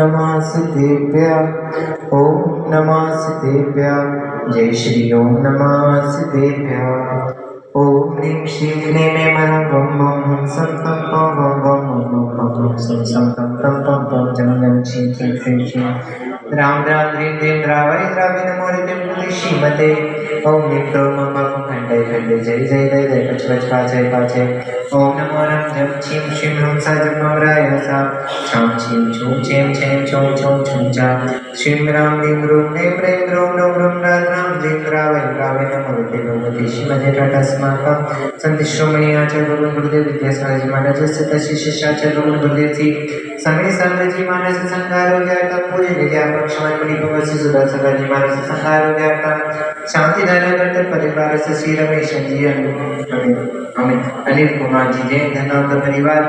नमः सिद्धेभ्यः, ओम नमः सिद्धेभ्यः। जय श्री ओम नमः सिद्धेभ्यः। ओम ह्रीं श्रीं क्लीं ऐं मरं वं वं हं सं तं पं वं वं वं वं वं वं सं सं तं तं पं पं जं जं क्षीं क्षीं क्षीं क्षीं द्रां द्रां द्रीं द्रीं द्रावै द्रावै नमो ऋतिं प्रति श्रीमते। ओम ह्रीं क्लीं मं मं खण्डै खण्डै जय जय जय जय पच पच पाचय पाचय। ओम नमो रं जं क्षीं क्षीं ह्रूं सा जं ममराय सा छां छीं छूं छें छें छौं छौं छुं चा श्रीं रां ह्रीं ह्रूं ऐं प्रें ह्रौं ह्रौं ह्रूं रां रां ह्रीं द्रावै द्रावै नमो ऋते भगवते श्रीमते टाटास्माकं सन्ति श्रोमणी आचार्य भगवान गुरुदेव विद्यासागरजी महाराज सदा शिष्याचार्य भगवान गुरुदेव जी समय सर्वजी महाराज संहार हो गया था पूज्य विद्यापक क्षमन मुनि भगवत श्री सुधा सदाजी महाराज संहार हो गया था शांति धनागढ़ परिवार से श्री रमेश जी अमित अनिल कुमार जी जैन धनौत परिवार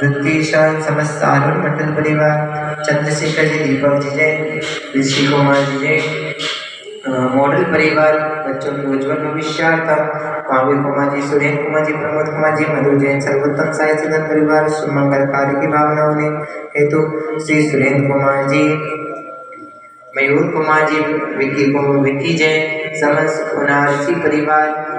वृत्तिशान समस्त आरुण मंडल परिवार चंद्रशेखर जी दीपक जी जैन ऋषि कुमार जी जैन मॉडल परिवार बच्चों के उज्जवल भविष्यार्थम महावीर कुमार जी सुरेंद्र कुमार जी प्रमोद कुमार जी मधु जैन सर्वोत्तम साई सदन परिवार सुमंगल कार्य की भावनाओं ने हेतु श्री सुरेंद्र कुमार जी मयूर कुमार जी विक्की जैन समस्त उनारसी परिवार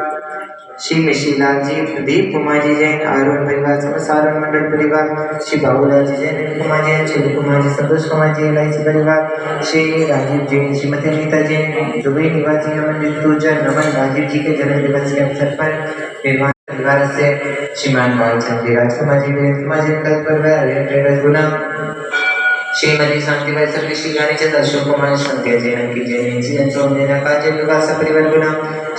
श्री मिशीलाल जी प्रदीप कुमार जी जैन आरोन परिवार समस्त आरोन मंडल परिवार श्री बाबूलाल जी जैन कुमार जैन शिव कुमार जी संतोष कुमार जी एलआईसी परिवार श्री राजीव जैन श्रीमती अनीता जैन दुबई निवासी नमन ऋतुजन नमन राजीव जी के जन्म दिवस के अवसर पर परिवार से श्रीमान भालचंद जी राजकुमार जी वीरेंद्र कुमार जी ट्रेडर्स गुना श्रीमती शांतिबाई सर्वे श्री गानीचंद अशोक कुमार संध्या जैन की जैन जी अंजोमेना काजल विकास परिवार गुना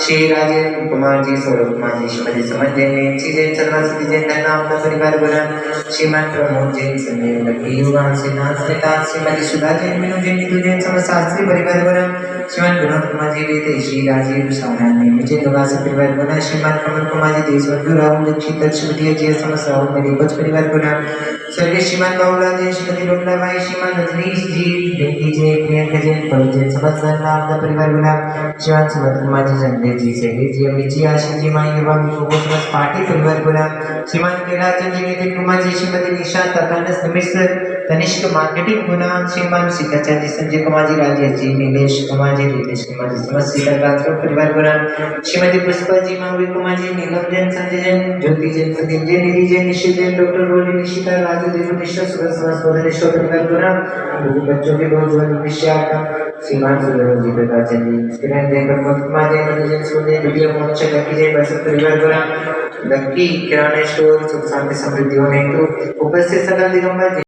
श्री राजेंद्र कुमार जी सौरभ कुमार जी श्रीमती समन जैन जी जैन चंद्रवंशी जैन नाम परिवार गुना श्रीमान प्रमोद जैन संजय लकी युवान सिद्धांत स्मिता श्रीमती सुधा जैन मीनू जैन नीतू जैन समस्त शास्त्री परिवार गुना श्रीमान विनोद कुमार जी वेदे श्री राजीव सावनानी विजय निवास परिवार गुना श्रीमान कमल कुमार जी देशबंधु राहुल दीक्षित लक्ष्मी जय समस्त राहुल मेरी कोच परिवार गुना स्वर्गीय श्रीमान बाबूलाल जैन श्रीमती लोकलाबाई श्रीमान रजनीश जी बेटी जैन प्रियंका जैन पवन जैन समस्त नाम परिवार गुना श्रीमान सुमत कुमार जी संजय जी शैलेश जी अमित जी आशीष जी माई एवं समस्त पार्टी परिवार गुना श्रीमान कैलाचंद जी नितिन कुमार जी श्रीमती निशा तकानस मिश्र तनिष्क मार्केटिंग गुना श्रीमान सीताचंद जी संजय कुमार जी राजेश जी नीलेश कुमार जी रितेश कुमार जी समस्त सीता ट्रांसपोर्ट परिवार गुना श्रीमती पुष्पा जी महावीर कुमार जी नीलम जैन संजय जैन ज्योति जैन प्रदीप जैन निधि जैन निशित जैन डॉक्टर रोली निशिता राजू देव निशा सुरज समस्त सोदरेश्वर परिवार गुना बच्चों के बहुत बहुत विषयार्थम श्रीमान सुरेंद्र जी प्रकाश जी किरण जैन प्रमोद कुमार जैन मधु जैन सोने विजय मोक्ष लकी जैन बसंत परिवार गुना लकी किराना स्टोर सुख शांति समृद्धि होने हेतु उपस्थित सकल दिगंबर